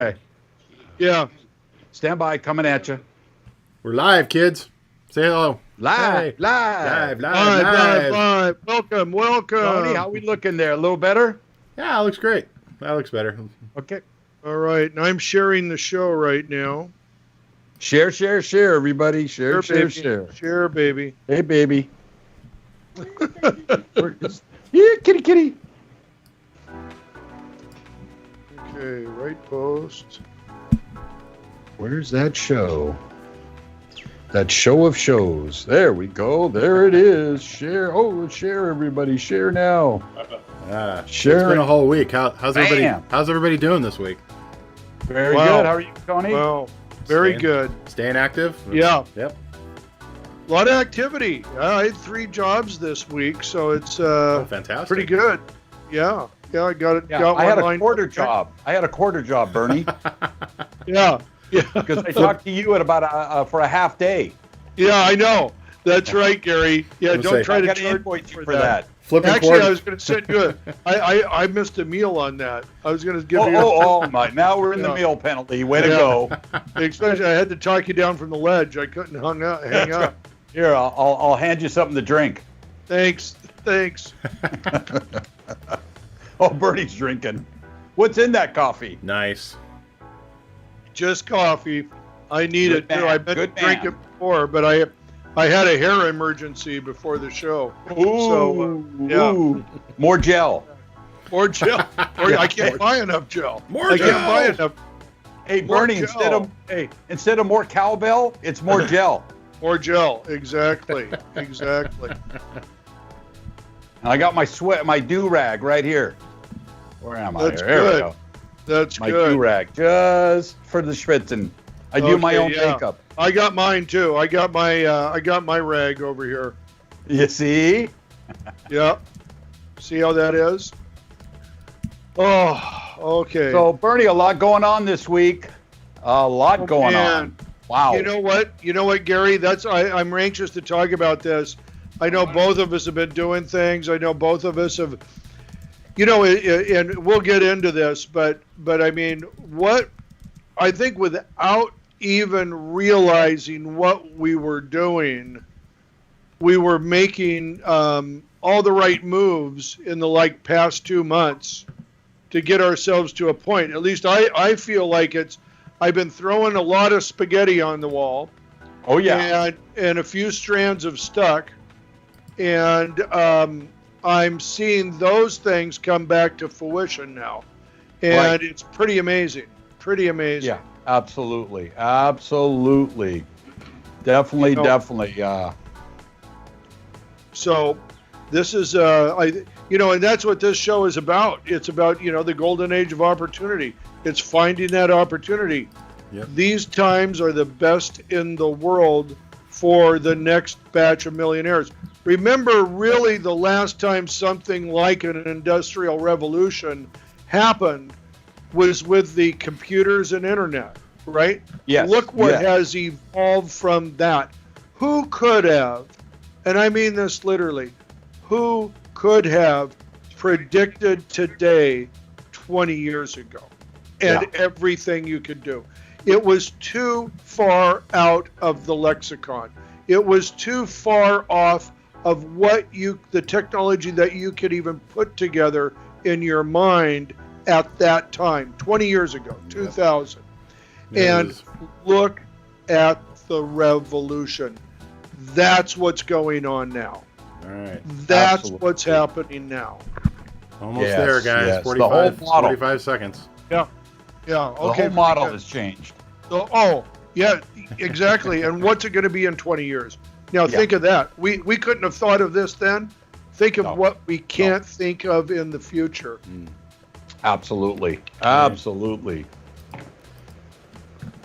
Okay. Yeah. Stand by, coming at you. We're live, kids. Say hello. Live, Hey. live. Live. Welcome. Tony, how we looking there? A little better? Yeah, it looks great. That looks better. Okay. All right. And I'm sharing the show right now. Share, everybody. Share. Share, baby. Hey, baby. Yeah, kitty. Okay, right post. Where's that show? That show of shows. There we go. There it is. Share. Oh, share, everybody. Share now. Share. It's been a whole week. How's everybody? Bam. How's everybody doing this week? Very Wow. good. How are you, Tony? Wow. Very good. Staying active? Yeah. Yep. A lot of activity. I had 3 jobs this week, so it's Fantastic. pretty good. Yeah. Yeah, I got it. Yeah, got I had one a quarter job. Bernie, Yeah. Yeah. because I talked to you at about for a half day. Yeah, I know. That's right, Gary. Yeah, I'm don't saying, try I to got to charge invoice you me for that. Flipping Actually, quarters. I was going to send you I missed a meal on that. I was going to give you Oh my! Now we're in the Yeah. meal penalty. Way to Yeah. go! Especially, I had to talk you down from the ledge. I couldn't hang up. Here, I'll hand you something to drink. Thanks. Oh, Bernie's drinking. What's in that coffee? Nice. Just coffee. I need Good it too. man, I meant to good drink man. it before, but I had a hair emergency before the show. Yeah. Ooh. More gel. Or gel. Or I can't buy enough gel. More I gel. can't buy enough. Hey, More Bernie, gel. instead of more cowbell, it's more gel. More gel. Exactly. Exactly. And I got my do-rag right here. Where am I? That's There we good. go. That's My good. do-rag, just for the schwitzen. I do my Okay, own yeah. makeup. I got mine too. I got my rag over here. You see? Yeah. See how that is? Oh, okay. So, Bernie, a lot going on this week. A lot going man. on. Wow. You know what, Gary? I'm anxious to talk about this. I know both of us have been doing things. I know both of us have, and we'll get into this, but I mean, what I think without even realizing what we were doing, we were making all the right moves in the past 2 months to get ourselves to a point. At least I feel like I've been throwing a lot of spaghetti on the wall. Oh, yeah. And a few strands have stuck. And I'm seeing those things come back to fruition now. And Right. it's pretty amazing. Pretty amazing. Yeah, absolutely. Absolutely. Definitely. So this is, and that's what this show is about. It's about, the golden age of opportunity. It's finding that opportunity. Yep. These times are the best in the world for the next batch of millionaires. Remember, really, the last time something like an industrial revolution happened was with the computers and internet, right? Yes. Look what yes. has evolved from that. Who could have, and I mean this literally, who could have predicted today 20 years ago and everything you could do? It was too far out of the lexicon. It was too far off of the technology that you could even put together in your mind at that time, 20 years ago, 2000. And look at the revolution. That's what's going on now. All right. That's Absolutely. what's happening now. Almost Yes, there, guys. yes. The 45, whole model. 45 seconds. Yeah. The Okay. whole model has changed. Yeah, exactly. And what's it going to be in 20 years? Now, Yeah. think of that. We couldn't have thought of this then. Think of No. what we can't think of in the future. Absolutely. Absolutely.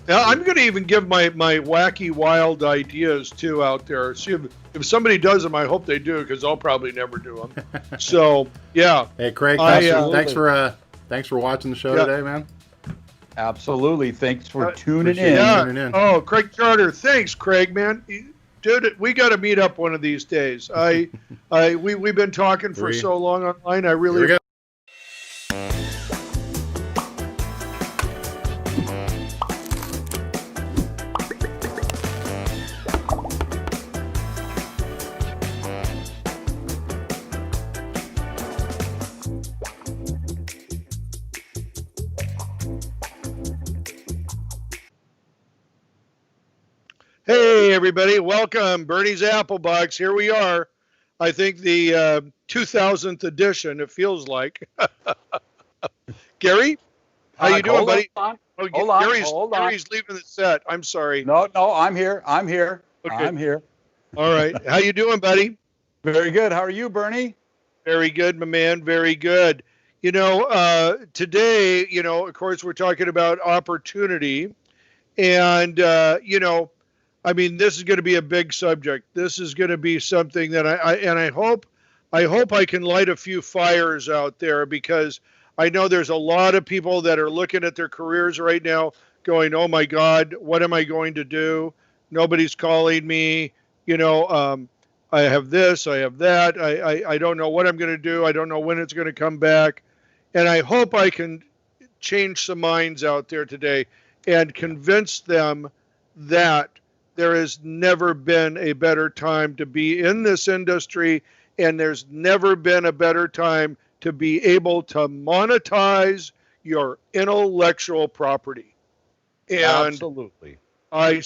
Now, I'm going to even give my wacky, wild ideas, too, out there. See, if somebody does them, I hope they do, because I'll probably never do them. So, yeah. Hey, Craig, thanks for watching the show today, man. Absolutely. Thanks for tuning appreciate in. it. Tuning in. Oh, Craig Charter. Thanks, Craig, man. Dude, we got to meet up one of these days. We've been talking for so long online. I really Here we go. Hey, everybody. Welcome. Burnie's Applebox. Here we are. I think the 2000th edition, it feels like. Gary, how you doing, buddy? Hold on. Gary's leaving the set. I'm sorry. No, I'm here. Okay. I'm here. All right. How you doing, buddy? Very good. How are you, Burnie? Very good, my man. Very good. Today, of course, we're talking about opportunity. And, this is going to be a big subject. This is going to be something that I hope I can light a few fires out there, because I know there's a lot of people that are looking at their careers right now going, oh my God, what am I going to do? Nobody's calling me. I have this, I have that. I don't know what I'm going to do. I don't know when it's going to come back. And I hope I can change some minds out there today and convince them that there has never been a better time to be in this industry, and there's never been a better time to be able to monetize your intellectual property. And absolutely. I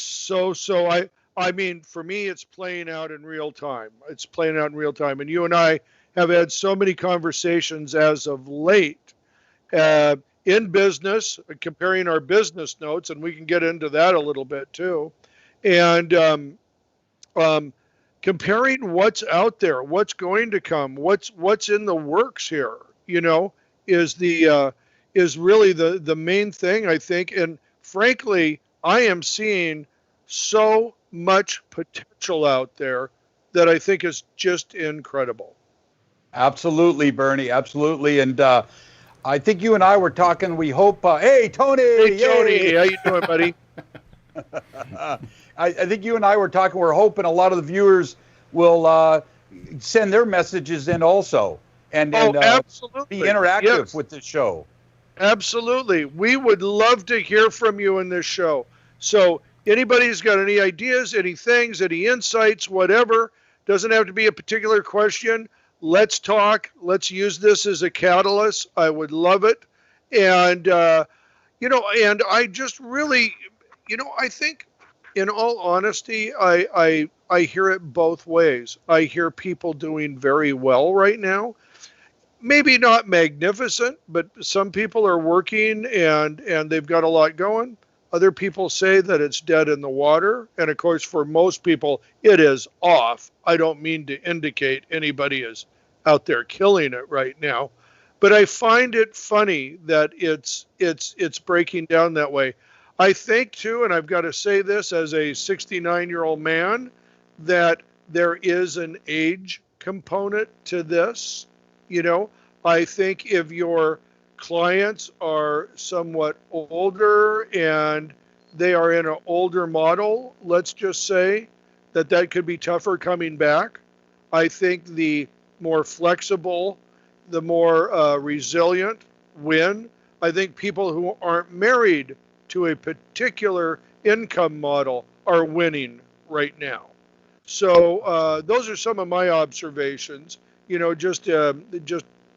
mean, for me, it's playing out in real time. It's playing out in real time. And you and I have had so many conversations as of late in business, comparing our business notes, and we can get into that a little bit too. And comparing what's out there, what's going to come, what's in the works here, is really the main thing, I think. And frankly, I am seeing so much potential out there that I think is just incredible. Absolutely, Burnie. Absolutely. And I think you and I were talking, we hope, hey, Tony. Hey, Tony. How you doing, buddy? I think you and I were talking, we're hoping a lot of the viewers will send their messages in also and be interactive with the show. Absolutely. We would love to hear from you in this show. So anybody who's got any ideas, any things, any insights, whatever, doesn't have to be a particular question. Let's talk. Let's use this as a catalyst. I would love it. And, and I just really, I think, in all honesty, I hear it both ways. I hear people doing very well right now. Maybe not magnificent, but some people are working and they've got a lot going. Other people say that it's dead in the water. And of course, for most people, it is off. I don't mean to indicate anybody is out there killing it right now, but I find it funny that it's breaking down that way. I think too, and I've got to say this as a 69-year-old man, that there is an age component to this. I think if your clients are somewhat older and they are in an older model, let's just say that could be tougher coming back. I think the more flexible, the more resilient win. I think people who aren't married to a particular income model are winning right now. So those are some of my observations, just to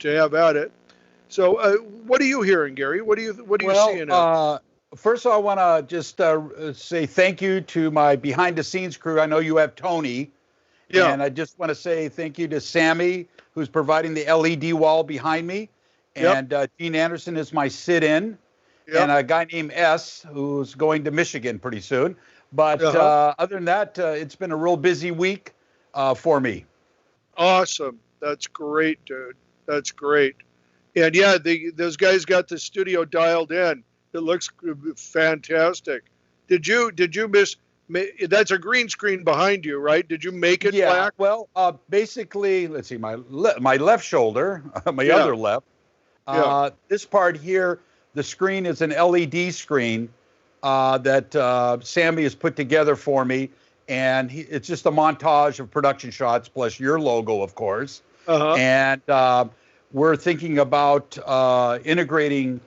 have at it. So what are you hearing, Gary? What are you seeing? First of all, I want to just say thank you to my behind the scenes crew. I know you have Tony. Yeah. And I just want to say thank you to Sammy, who's providing the LED wall behind me. And Dean Anderson is my sit-in. And a guy named S, who's going to Michigan pretty soon. But other than that, it's been a real busy week for me. Awesome. That's great, dude. That's great. And yeah, those guys got the studio dialed in. It looks fantastic. Did you miss? That's a green screen behind you, right? Did you make it black? Well, basically, let's see, my left shoulder, my other left. This part here, the screen is an LED screen that Sammy has put together for me, and it's just a montage of production shots plus your logo, of course. And we're thinking about integrating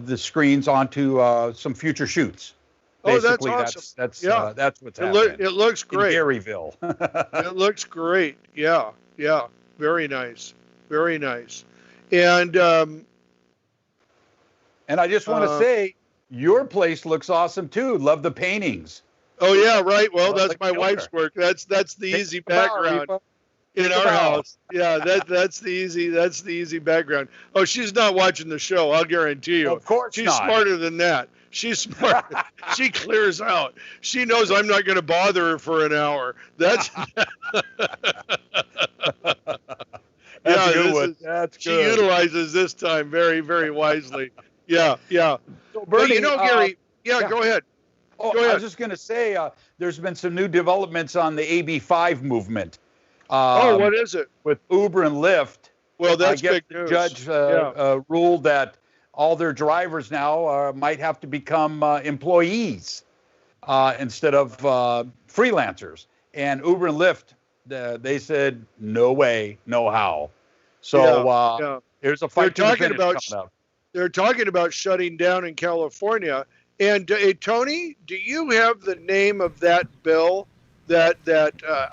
the screens onto some future shoots. Basically, that's awesome. That's what's happening. It looks great. In Garyville. It looks great. Yeah. Very nice. Very nice. And I just want to say, your place looks awesome too. Love the paintings. Oh yeah, right. Well, that's my wife's work. That's the easy background in our house. Yeah, that's the easy background. Oh, she's not watching the show. I'll guarantee you. Of course she's not. Smarter than that. She's smart. She clears out. She knows I'm not going to bother her for an hour. That's That's a good one. That's good. She utilizes this time very, very wisely. Yeah. So, Burnie, Gary. Go ahead. Oh, Go ahead. I was just going to say, there's been some new developments on the AB5 movement. What is it? With Uber and Lyft. Well, that's I guess big the news. judge ruled that all their drivers now might have to become employees instead of freelancers. And Uber and Lyft, they said, no way, no how. So there's a fight to the finish coming up. They're talking about shutting down in California. And Tony, do you have the name of that bill that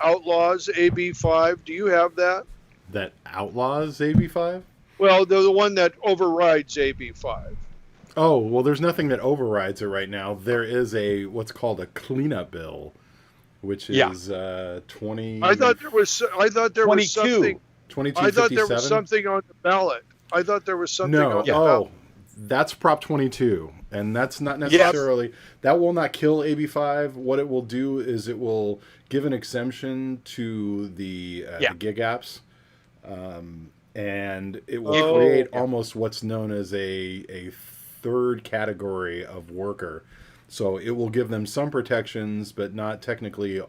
outlaws AB5? Do you have that? That outlaws AB5? Well, the one that overrides AB5. Oh, well, there's nothing that overrides it right now. There is what's called a cleanup bill, which is 20. I thought there was something. 2257? I thought there was something on the ballot. I thought there was something on the ballot. That's Prop 22, and that's not necessarily that will not kill AB5. What it will do is it will give an exemption to the gig apps, and it will create almost what's known as a third category of worker. So it will give them some protections, but not technically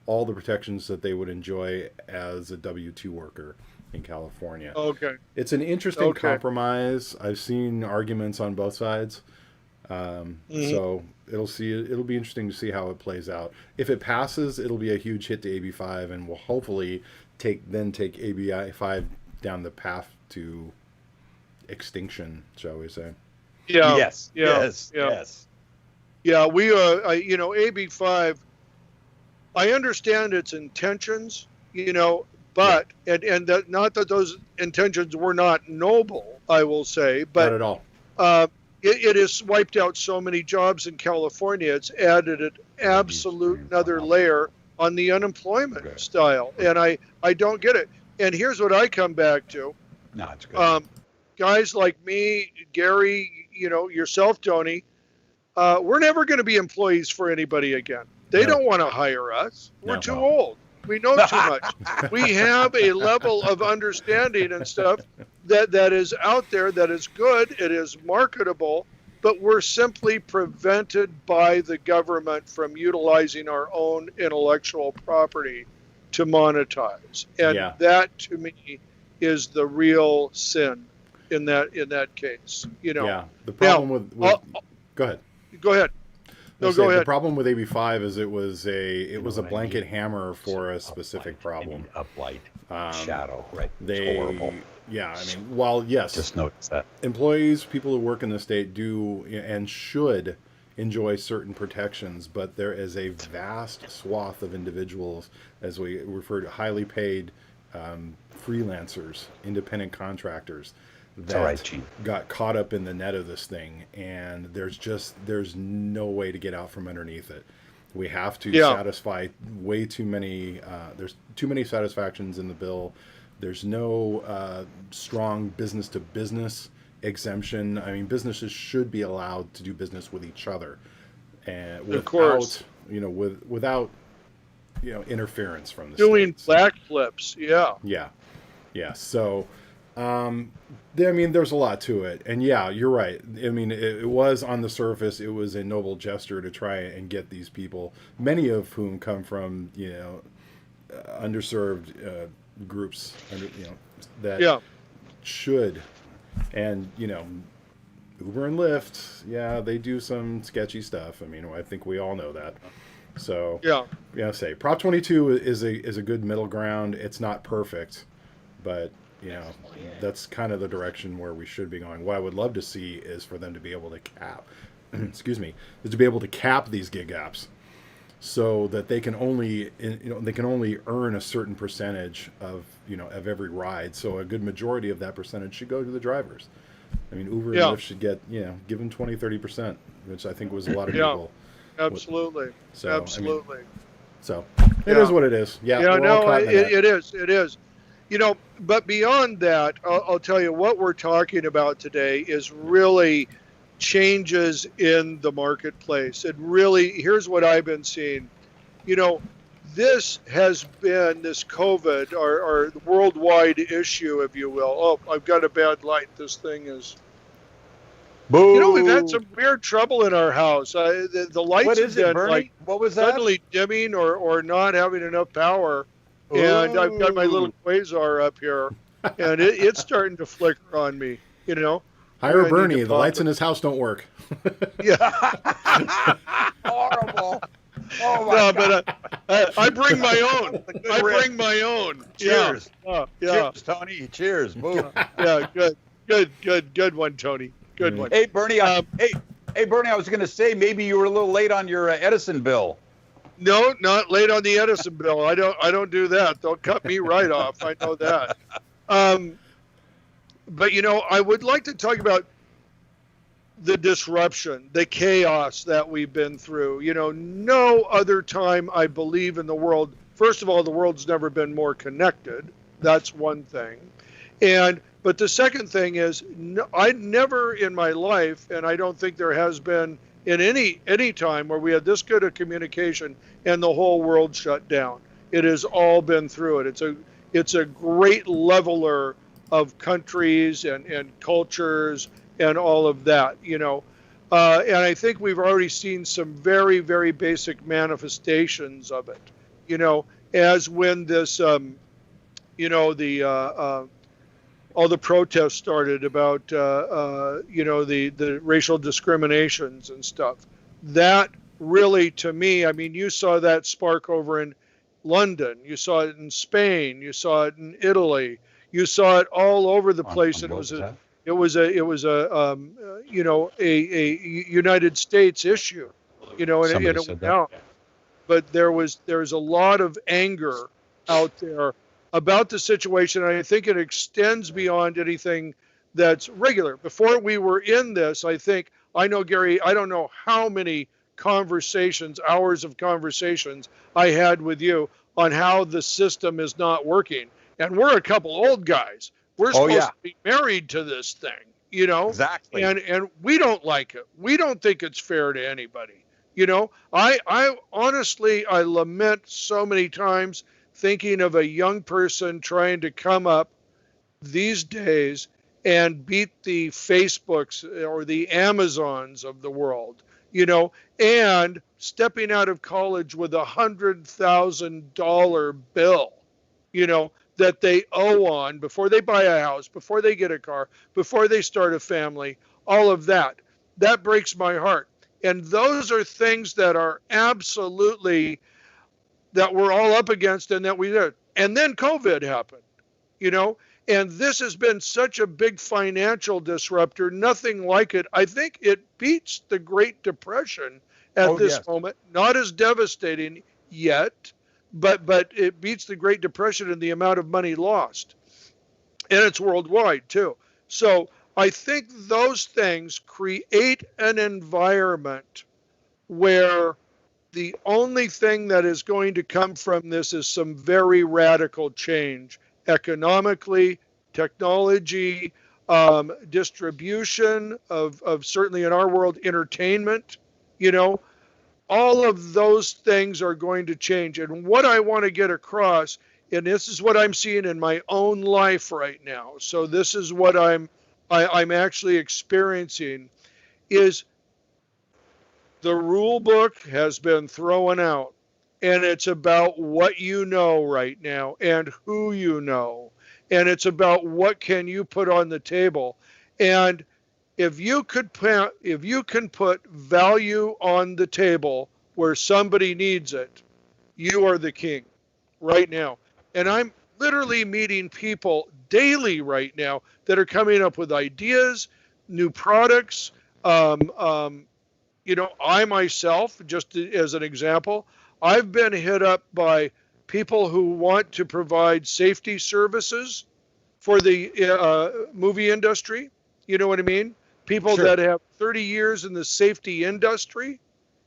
all the protections that they would enjoy as a W-2 worker in California. Okay. It's an interesting compromise. I've seen arguments on both sides. So it'll be interesting to see how it plays out. If it passes, it'll be a huge hit to AB5 and will hopefully take AB5 down the path to extinction, shall we say. Yeah. Yes. Yeah. Yeah, we AB5, I understand its intentions, but and that, not that those intentions were not noble, I will say, but not at all. It has wiped out so many jobs in California. It's added an absolute another layer on the unemployment style, and I don't get it. And here's what I come back to. No, it's good. Guys like me, Gary, yourself, Tony, we're never going to be employees for anybody again. They don't want to hire us. We're too old. We know too much. We have a level of understanding and stuff that is out there, that is good. It is marketable, but we're simply prevented by the government from utilizing our own intellectual property to monetize. And that, to me, is the real sin in that case. Yeah. The problem with go ahead. Go ahead. No, go ahead. The problem with AB5 is it was a blanket hammer for a specific problem. Uplight, shadow, right? It's horrible. Yeah, I mean, while yes, just notice that employees, people who work in the state do and should enjoy certain protections, but there is a vast swath of individuals, as we refer to, highly paid freelancers, independent contractors, that got caught up in the net of this thing, and there's no way to get out from underneath it. We have to satisfy way too many. There's too many satisfactions in the bill. There's no strong business to business exemption. I mean, businesses should be allowed to do business with each other, and without without interference from the doing states. Black flips. Yeah. So. There's a lot to it, and you're right. I mean, it was on the surface, it was a noble gesture to try and get these people, many of whom come from underserved groups, that should, and Uber and Lyft, they do some sketchy stuff. I mean, I think we all know that. So Prop 22 is a good middle ground. It's not perfect, but you know, that's kind of the direction where we should be going. What I would love to see is for them to be able to cap, excuse me, is to be able to cap these gig apps, so that they can only, they can only earn a certain percentage of, of every ride. So a good majority of that percentage should go to the drivers. I mean, Uber and Lyft should get, give them 20-30%, which I think was a lot of people. Absolutely. So, absolutely. I mean, so it is what it is. Yeah. No, it is. It is. But beyond that, I'll tell you what we're talking about today is really changes in the marketplace. And really, here's what I've been seeing. This has been, this COVID, or worldwide issue, if you will. Oh, I've got a bad light. This thing is... Boo. We've had some weird trouble in our house. The lights what is have it, been Burnie? What was that? suddenly dimming or not having enough power. And I've got my little quasar up here, and it's starting to flicker on me, Hire Burnie. The lights in his house don't work. Yeah. Horrible. Oh, my God. But I bring my own. I bring my own. Cheers. Yeah. Cheers, Tony. Cheers. Move. Yeah, good one, Tony. Good one. Hey, Burnie. Hey, Burnie, I was going to say maybe you were a little late on your Edison bill. No, not late on the Edison bill. I don't do that. They'll cut me right off. I know that. But I would like to talk about the disruption, the chaos that we've been through. No other time, I believe, in the world. First of all, the world's never been more connected. That's one thing. But the second thing is, I never in my life, and I don't think there has been in any time where we had this good a communication and the whole world shut down. It has all been through it. It's a great leveler of countries and cultures and all of that, and I think we've already seen some very, very basic manifestations of it, as when this, all the protests started about, the racial discriminations and stuff. That really, to me, I mean, you saw that spark over in London. You saw it in Spain. You saw it in Italy. You saw it all over the place. And it was a United States issue, and it went out. But there was a lot of anger out there about the situation. And I think it extends beyond anything that's regular. Before we were in this, I know, Gary, I don't know how many hours of conversations I had with you on how the system is not working. And we're a couple old guys. We're supposed to be married to this thing, Exactly. And we don't like it. We don't think it's fair to anybody. I honestly, I lament so many times thinking of a young person trying to come up these days and beat the Facebooks or the Amazons of the world, and stepping out of college with $100,000 bill, that they owe on before they buy a house, before they get a car, before they start a family, all of that. That breaks my heart. And those are things that are absolutely, that we're all up against and that we did. And then COVID happened, and this has been such a big financial disruptor, nothing like it. I think it beats the Great Depression at this moment, not as devastating yet, but it beats the Great Depression in the amount of money lost. And it's worldwide too. So I think those things create an environment where the only thing that is going to come from this is some very radical change economically, technology, distribution of certainly in our world, entertainment, all of those things are going to change. And what I want to get across, and this is what I'm seeing in my own life right now. So this is what I'm actually experiencing is the rule book has been thrown out, and it's about what you know right now and who you know. And it's about what can you put on the table. And if you can put value on the table where somebody needs it, you are the king right now. And literally meeting people daily right now that are coming up with ideas, new products. I myself, just as an example, I've been hit up by people who want to provide safety services for the movie industry. You know what I mean? People Sure. that have 30 years in the safety industry,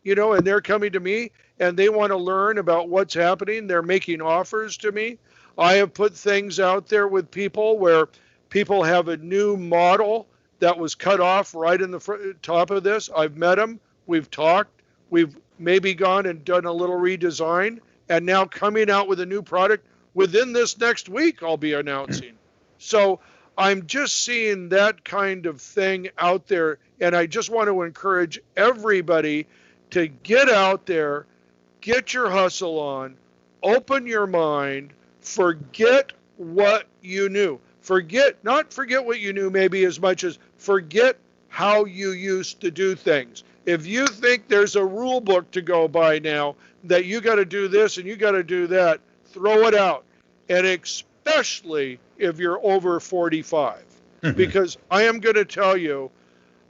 and they're coming to me and they want to learn about what's happening. They're making offers to me. I have put things out there with people where people have a new model that was cut off right in the top of this. I've met them. We've talked. We've maybe gone and done a little redesign, and now coming out with a new product within this next week I'll be announcing. So I'm just seeing that kind of thing out there, and I just want to encourage everybody to get out there, get your hustle on, open your mind, forget what you knew. Not forget what you knew maybe as much as forget how you used to do things. If you think there's a rule book to go by now that you got to do this and you got to do that, throw it out. And especially if you're over 45. Because I am going to tell you,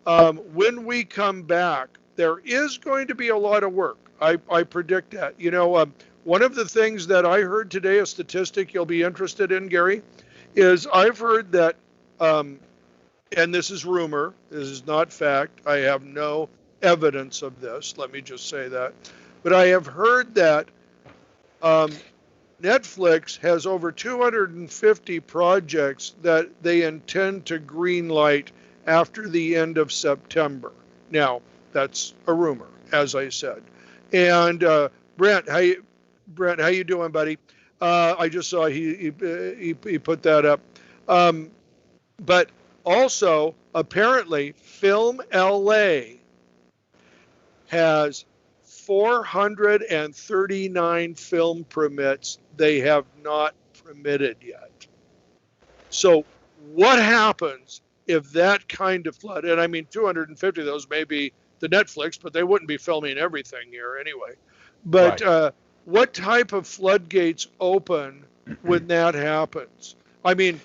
when we come back, there is going to be a lot of work. I predict that. One of the things that I heard today, a statistic you'll be interested in, Gary, is I've heard that, and this is rumor, this is not fact, I have no evidence of this, let me just say that, but I have heard that Netflix has over 250 projects that they intend to greenlight after the end of September. Now, that's a rumor, as I said. And Brent, how you doing, buddy? I just saw he put that up. But also, apparently, Film LA has 439 film permits they have not permitted yet. So what happens if that kind of flood, and I mean 250 of those may be the Netflix, but they wouldn't be filming everything here anyway. But right. What type of floodgates open when that happens? I mean,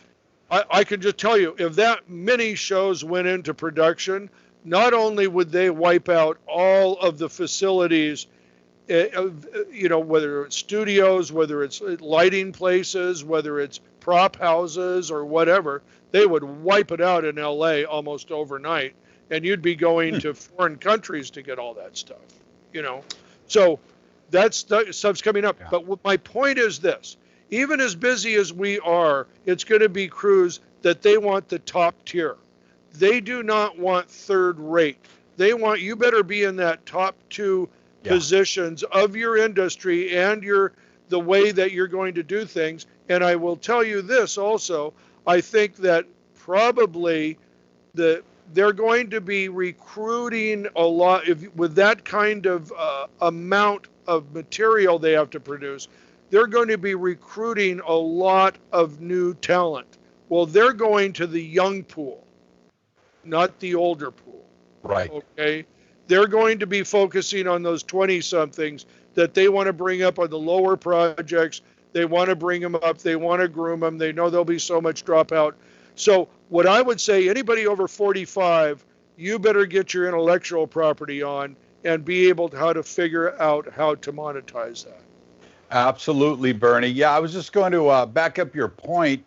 I can just tell you, if that many shows went into production, not only would they wipe out all of the facilities, whether it's studios, whether it's lighting places, whether it's prop houses or whatever, they would wipe it out in LA almost overnight. And you'd be going to foreign countries to get all that stuff, So that's stuff's coming up. Yeah. But my point is this. Even as busy as we are, it's going to be crews that they want the top tier. They do not want third rate. They want, you better be in that top two positions of your industry and the way that you're going to do things. And I will tell you this also, I think that probably they're going to be recruiting a lot with that kind of amount of material they have to produce. They're going to be recruiting a lot of new talent. Well, they're going to the young pool, not the older pool. Right. Okay. They're going to be focusing on those 20-somethings that they want to bring up on the lower projects. They want to bring them up. They want to groom them. They know there'll be so much dropout. So what I would say, anybody over 45, you better get your intellectual property on and be able to figure out how to monetize that. Absolutely, Burnie. Yeah, I was just going to back up your point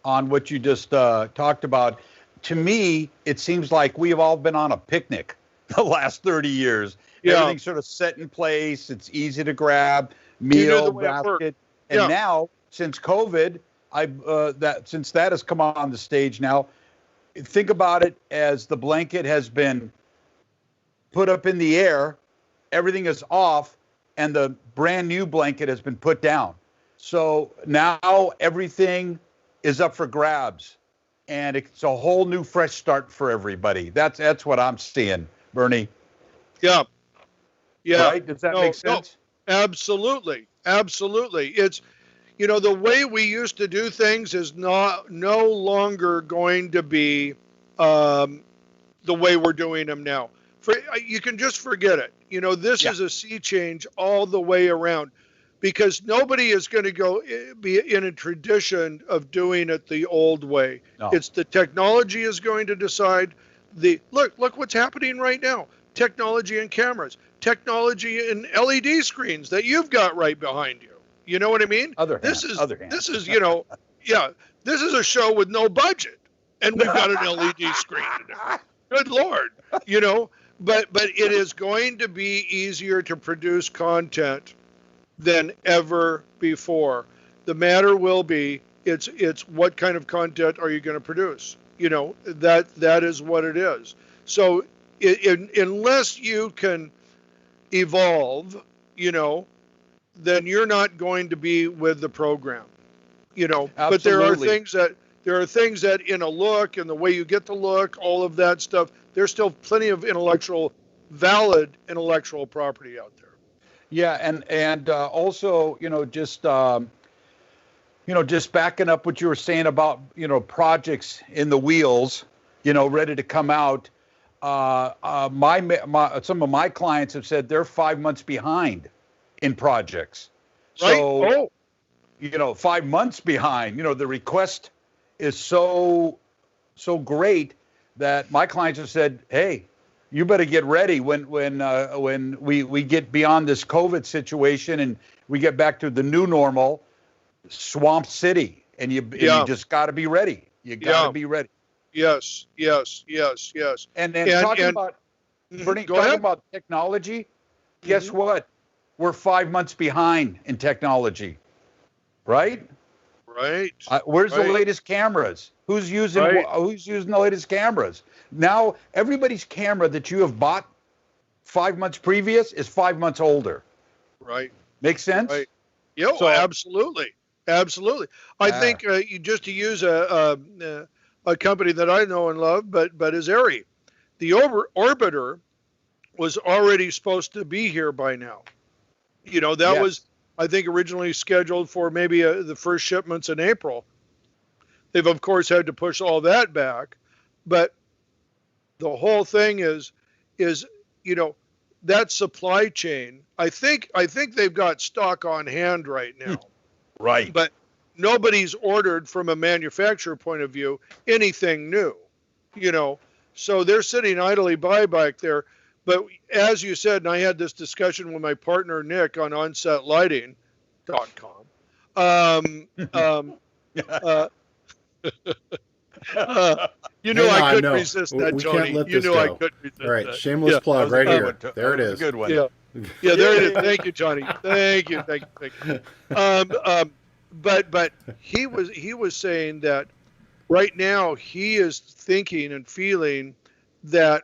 on what you just talked about. To me, it seems like we've all been on a picnic the last 30 years. Yeah. Everything's sort of set in place. It's easy to grab, meal, basket. And now, since COVID, since that has come on the stage now, think about it as the blanket has been put up in the air, everything is off, and the brand new blanket has been put down. So now everything is up for grabs, and it's a whole new fresh start for everybody. That's what I'm seeing, Burnie. Yeah. Right? Does that make sense? No, absolutely. It's, the way we used to do things is no longer going to be the way we're doing them now. You can just forget it. This is a sea change all the way around, because nobody is going to be in a tradition of doing it the old way. No. It's the technology is going to decide. Look what's happening right now. Technology in cameras, technology in LED screens that you've got right behind you. You know what I mean? This is this is a show with no budget, and we've got an LED screen. Good Lord, but it is going to be easier to produce content than ever before. The matter will be it's what kind of content are you going to produce? That is what it is. So unless you can evolve, then you're not going to be with the program. But there are things that in a look and the way you get the look, all of that stuff, there's still plenty of valid intellectual property out there. Yeah, and also, just backing up what you were saying about, projects in the wheels, ready to come out. Some of my clients have said they're 5 months behind in projects. Right. So, 5 months behind. The request is so great that my clients have said, "Hey, you better get ready when we get beyond this COVID situation and we get back to the new normal, Swamp City, and you just got to be ready. You got to be ready." Yes. And then talking about Burnie, talking about technology, guess what? We're 5 months behind in technology, right? Right. Where's the latest cameras? Who's using the latest cameras? Now everybody's camera that you have bought 5 months previous is 5 months older. Right. Makes sense? Right. Yeah, so, absolutely. I think just to use a company that I know and love, but is airy. The Orbiter was already supposed to be here by now. That was, I think, originally scheduled for maybe the first shipments in April. They've, of course, had to push all that back. But the whole thing is that supply chain, I think they've got stock on hand right now. Right. But nobody's ordered from a manufacturer point of view anything new, so they're sitting idly by back there. But as you said, and I had this discussion with my partner Nick on onsetlighting.com. I couldn't resist that, Tony. Can't let this go. I couldn't resist that. All right, shameless plug right here. There it is. Good one. Yeah, there it is. Thank you, Johnny. Thank you. But he was saying that right now he is thinking and feeling that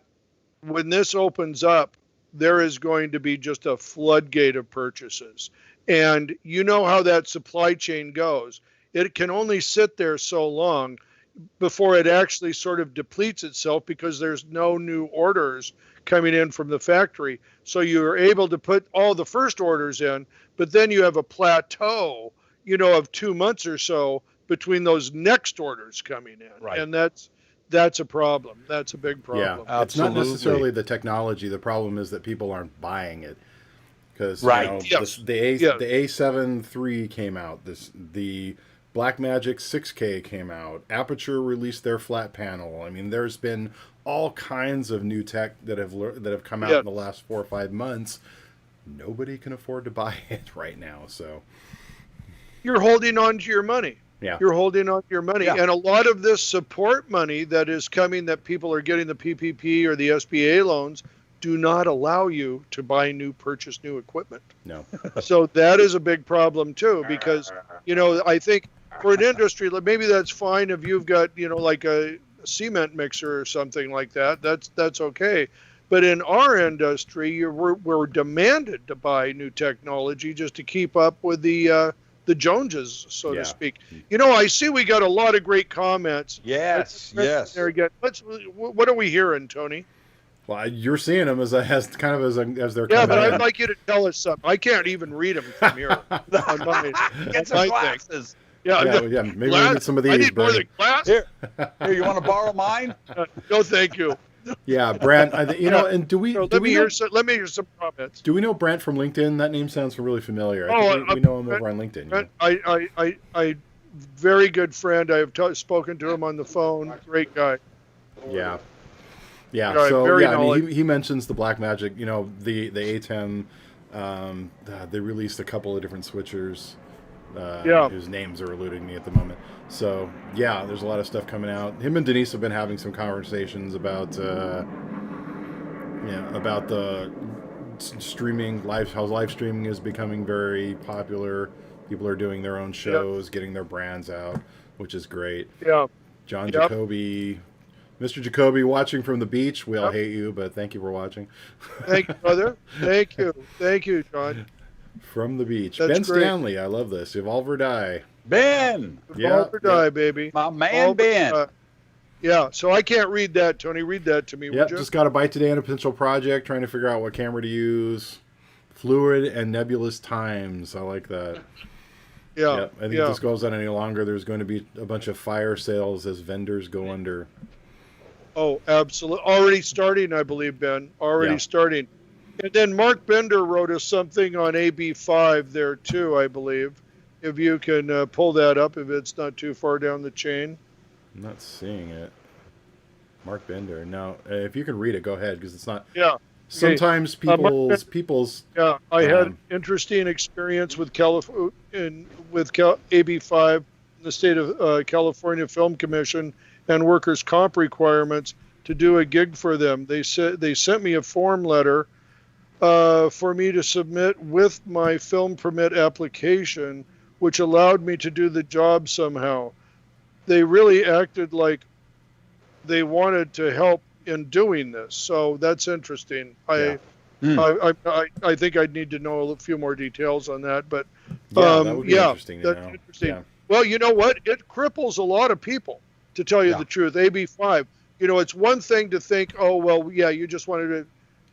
when this opens up, there is going to be just a floodgate of purchases. And you know how that supply chain goes. It can only sit there so long before it actually sort of depletes itself because there's no new orders coming in from the factory. So you're able to put all the first orders in, but then you have a plateau, of 2 months or so between those next orders coming in. Right. And that's a problem. That's a big problem. Yeah, it's not necessarily the technology. The problem is that people aren't buying it. Because the A7 III came out. The Blackmagic 6K came out. Aperture released their flat panel. I mean, there's been all kinds of new tech that have come out in the last 4 or 5 months. Nobody can afford to buy it right now. So you're holding on to your money. Yeah. You're holding on to your money. Yeah. And a lot of this support money that is coming, that people are getting the PPP or the SBA loans, do not allow you to purchase new equipment. No. So that is a big problem too, because, I think for an industry, maybe that's fine if you've got, like a cement mixer or something like that. That's okay. But in our industry, we're demanded to buy new technology just to keep up with the Joneses, so to speak. I see we got a lot of great comments. Yes. There again. What are we hearing, Tony? Well, you're seeing them as they're coming. Yeah, but I'd like you to tell us something. I can't even read them from here. Get some glasses. Yeah. Maybe we need some of these. I need more than glasses. Here, you want to borrow mine? No, thank you. Yeah, Brant. And Let me hear some comments. do we know Brant from LinkedIn? That name sounds really familiar. I think we know him over on LinkedIn. Brent, I very good friend. I have spoken to him on the phone. Great guy. Yeah. Yeah. Guy, So very yeah, I mean, knowledgeable. he mentions the Black Magic. The ATEM. They released a couple of different switchers. Whose names are eluding me at the moment. So yeah, there's a lot of stuff coming out. Him and Denise have been having some conversations about about the streaming how live streaming is becoming very popular. People are doing their own shows, getting their brands out, which is great. Yeah. John Jacoby, Mr. Jacoby, watching from the beach. We all hate you, but thank you for watching. Thank you, brother. Thank you, John. From the beach. That's Ben great. Stanley, I love this. Evolve or Die. Ben. Evolve or die, baby. My man, Evolve or Ben. die. Yeah, so I can't read that, Tony. Read that to me, would you? Just got a bite today on a potential project, trying to figure out what camera to use. Fluid and nebulous times. I like that. Yeah. I think if this goes on any longer, there's going to be a bunch of fire sales as vendors go under. Oh, absolutely. Already starting, I believe, Ben. Already starting. And then Mark Bender wrote us something on AB5 there, too, I believe. If you can pull that up, if it's not too far down the chain. I'm not seeing it. Mark Bender. No, if you can read it, go ahead, because it's not. Yeah. Sometimes people's. Yeah, I had interesting experience with AB5 in the state of California Film Commission and workers' comp requirements to do a gig for them. They sent me a form letter for me to submit with my film permit application, which allowed me to do the job somehow. They really acted like they wanted to help in doing this, so that's interesting. I think I'd need to know a few more details on that, but that would be interesting. That's interesting. Yeah. Well, you know what? It cripples a lot of people, to tell you the truth. AB5. It's one thing to think, oh well, yeah, you just wanted to.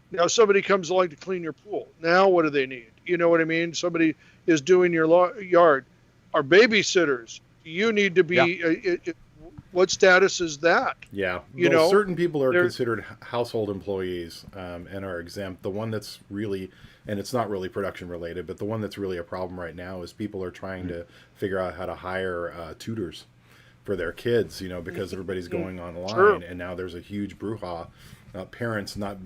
Now somebody comes along to clean your pool. Now what do they need? You know what I mean? Somebody is doing your yard. Our babysitters. You need to be. What status is that? Yeah, certain people are considered household employees and are exempt. The one that's really, and it's not really production related, but the one that's really a problem right now is people are trying to figure out how to hire tutors for their kids, because everybody's going online, and now there's a huge brouhaha. Parents not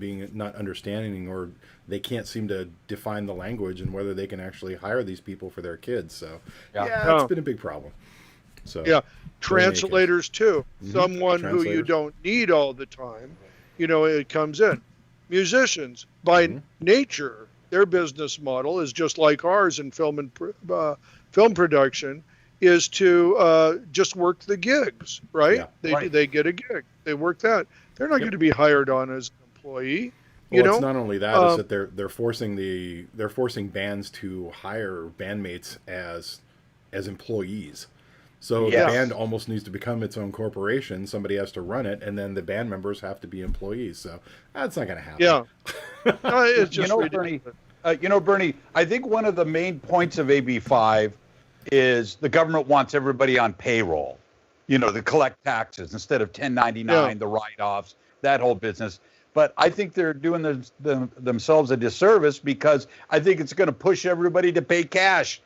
understanding, or they can't seem to define the language and whether they can actually hire these people for their kids. So it's been a big problem. So translators too. Someone who you don't need all the time, it comes in. Musicians, by nature, their business model is just like ours in film production, is to just work the gigs, right? They get a gig, they work that. They're not going to be hired on as an employee. It's not only that; it's that they're forcing bands to hire bandmates as employees. So the band almost needs to become its own corporation. Somebody has to run it, and then the band members have to be employees. So that's not going to happen. Yeah, it's just Bernie. Bernie, I think one of the main points of AB5 is the government wants everybody on payroll. To collect taxes instead of 1099, the write-offs, that whole business. But I think they're doing themselves a disservice, because I think it's going to push everybody to pay cash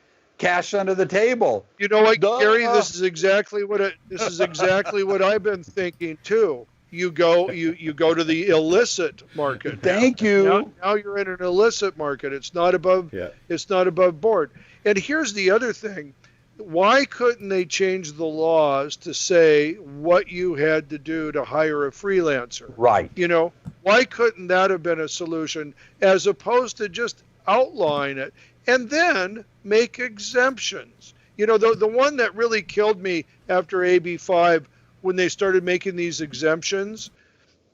under the table. You know what, Gary? This is exactly what I've been thinking too. You go to the illicit market. Thank you. Now you're in an illicit market. It's not above. It's not above board. And here's the other thing. Why couldn't they change the laws to say what you had to do to hire a freelancer? Right. Why couldn't that have been a solution, as opposed to just outline it and then make exemptions? The one that really killed me after AB5, when they started making these exemptions,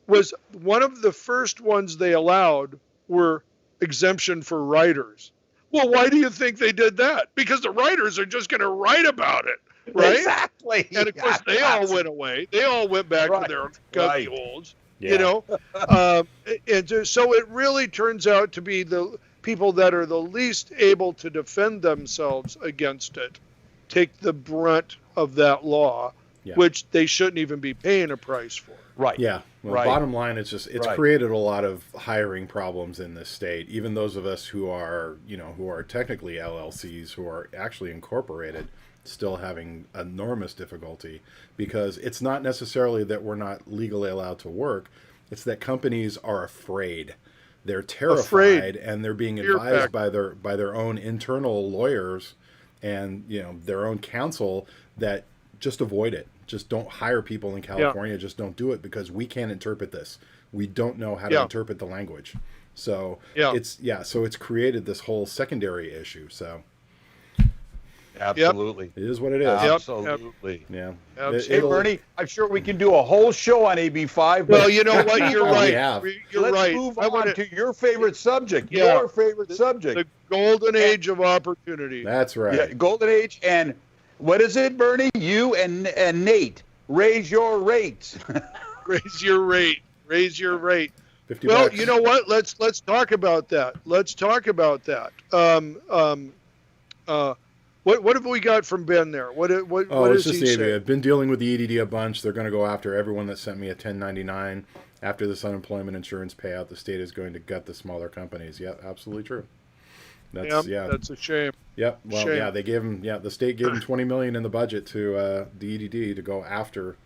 was one of the first ones they allowed were exemption for writers. Well, why do you think they did that? Because the writers are just going to write about it, right? Exactly. And of course, they all went away. They all went back to their cubby holes, And so it really turns out to be the people that are the least able to defend themselves against it take the brunt of that law, Yeah. which they shouldn't even be paying a price for. Right. Yeah. Well, Right. bottom line, it's Right. created a lot of hiring problems in this state. Even those of us who are technically LLCs, who are actually incorporated, still having enormous difficulty, because it's not necessarily that we're not legally allowed to work. It's that companies are afraid. They're terrified, and they're being advised by their own internal lawyers and their own counsel that just avoid it. Just don't hire people in California. Just don't do it, because we can't interpret this. We don't know how to interpret the language. So it's created this whole secondary issue. So absolutely, it is what it is. Absolutely. Yeah. Hey, Bernie, I'm sure we can do a whole show on AB5. Well, you know what? You're right. You're Let's right. move on to your favorite subject. Yeah. Your favorite subject. The golden age of opportunity. That's right. Yeah, golden age. And what is it, Bernie? You and Nate, raise your rates. Raise your rate. Raise your rate. $50. Well, you know what? Let's talk about that. Let's talk about that. What have we got from Ben there? What it's does just he say? I've been dealing with the EDD a bunch. They're going to go after everyone that sent me a 1099 after this unemployment insurance payout. The state is going to gut the smaller companies. Yeah, absolutely true. That's a shame. Yep. Well, shame. they gave him. Yeah, the state gave him $20 million in the budget to the EDD to go after,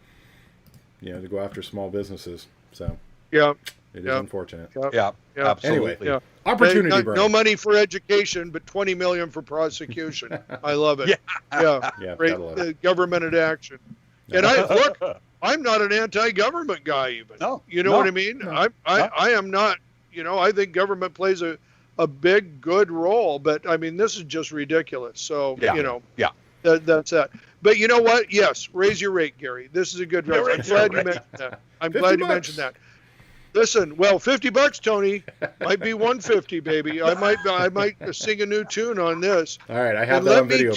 small businesses. So it is unfortunate. Yeah, absolutely. Anyway, opportunity. No money for education, but $20 million for prosecution. I love it. Yeah. Great government action. And I'm not an anti-government guy even. No. You know what I mean? No. I am not. I think government plays a big, good role, but I mean, this is just ridiculous. So, that's that. But you know what? Yes, raise your rate, Gary. This is a good rate. I'm glad you mentioned that. I'm glad you mentioned that. Listen, well, $50, Tony, might be $150, baby. I might sing a new tune on this. All right, I have that on video.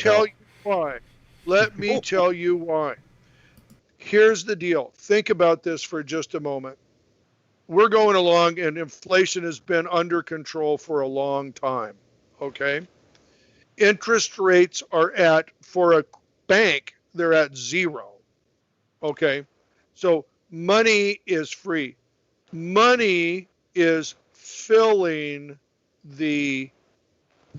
Let me tell you why. Here's the deal. Think about this for just a moment. We're going along, and inflation has been under control for a long time. Okay, interest rates are for a bank, they're at 0. Okay, so money is free. Money is filling the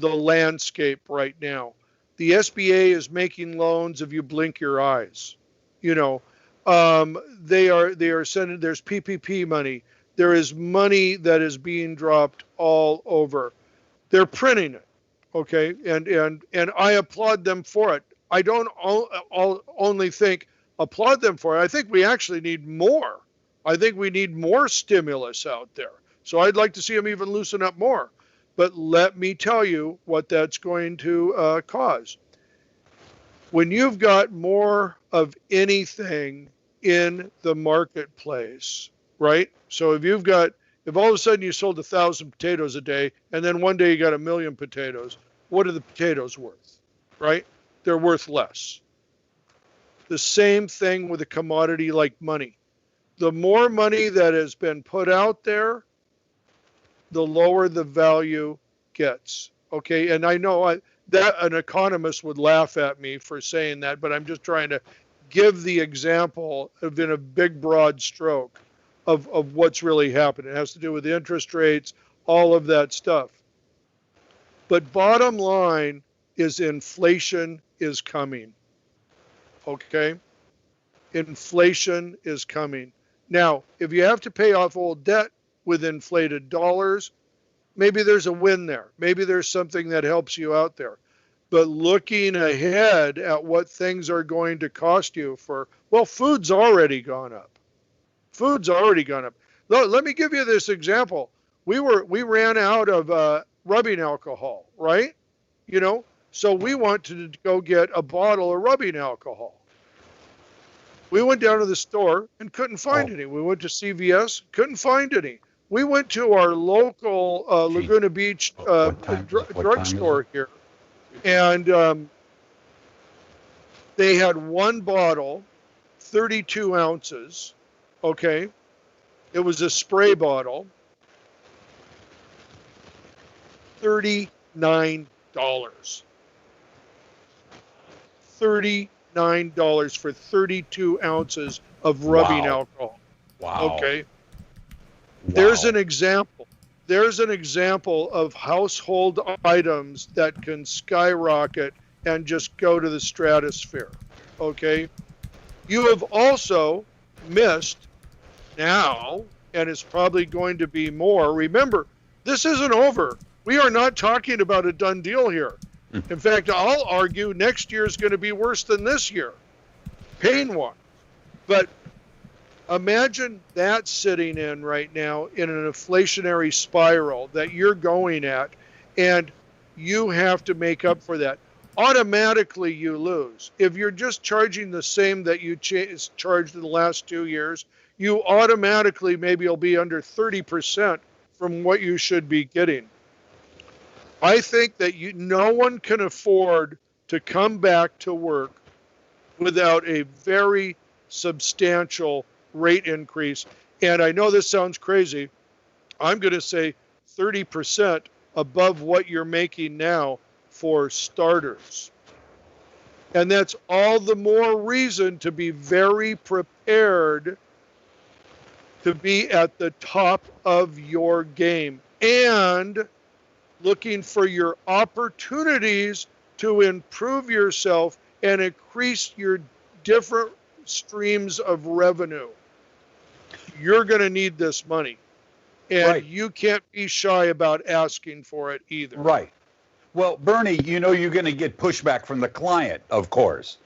landscape right now. The SBA is making loans if you blink your eyes. They are sending. There's PPP money. There is money that is being dropped all over. They're printing it, okay, and I applaud them for it. I don't only applaud them for it. I think we actually need more. I think we need more stimulus out there. So I'd like to see them even loosen up more. But let me tell you what that's going to cause. When you've got more of anything in the marketplace, right? So if all of a sudden you sold 1,000 potatoes a day, and then one day you got 1 million potatoes, what are the potatoes worth, right? They're worth less. The same thing with a commodity like money. The more money that has been put out there, the lower the value gets. Okay, and I know that an economist would laugh at me for saying that, but I'm just trying to give the example in a big, broad stroke of what's really happening. It has to do with interest rates, all of that stuff. But bottom line is inflation is coming. Okay? Inflation is coming. Now, if you have to pay off old debt with inflated dollars, maybe there's a win there. Maybe there's something that helps you out there. But looking ahead at what things are going to cost you food's already gone up. Food's already gone up. Let me give you this example. We ran out of rubbing alcohol, right? So we wanted to go get a bottle of rubbing alcohol. We went down to the store and couldn't find any. We went to CVS, couldn't find any. We went to our local Laguna Beach drugstore here, and they had one bottle, 32 ounces, okay? It was a spray bottle, $39. $39. $39 for 32 ounces of rubbing alcohol. Wow. Okay. Wow. There's an example. There's an example of household items that can skyrocket and just go to the stratosphere. Okay. You have also missed now, and it's probably going to be more. Remember, this isn't over. We are not talking about a done deal here. In fact, I'll argue next year is going to be worse than this year, pain-wise. But imagine that sitting in right now in an inflationary spiral that you're going at, and you have to make up for that. Automatically, you lose. If you're just charging the same that you charged in the last 2 years, you automatically maybe will be under 30% from what you should be getting. I think that no one can afford to come back to work without a very substantial rate increase. And I know this sounds crazy. I'm going to say 30% above what you're making now for starters. And that's all the more reason to be very prepared to be at the top of your game and looking for your opportunities to improve yourself and increase your different streams of revenue. You're going to need this money. And you can't be shy about asking for it either. Right. Well, Burnie, you know you're going to get pushback from the client, of course.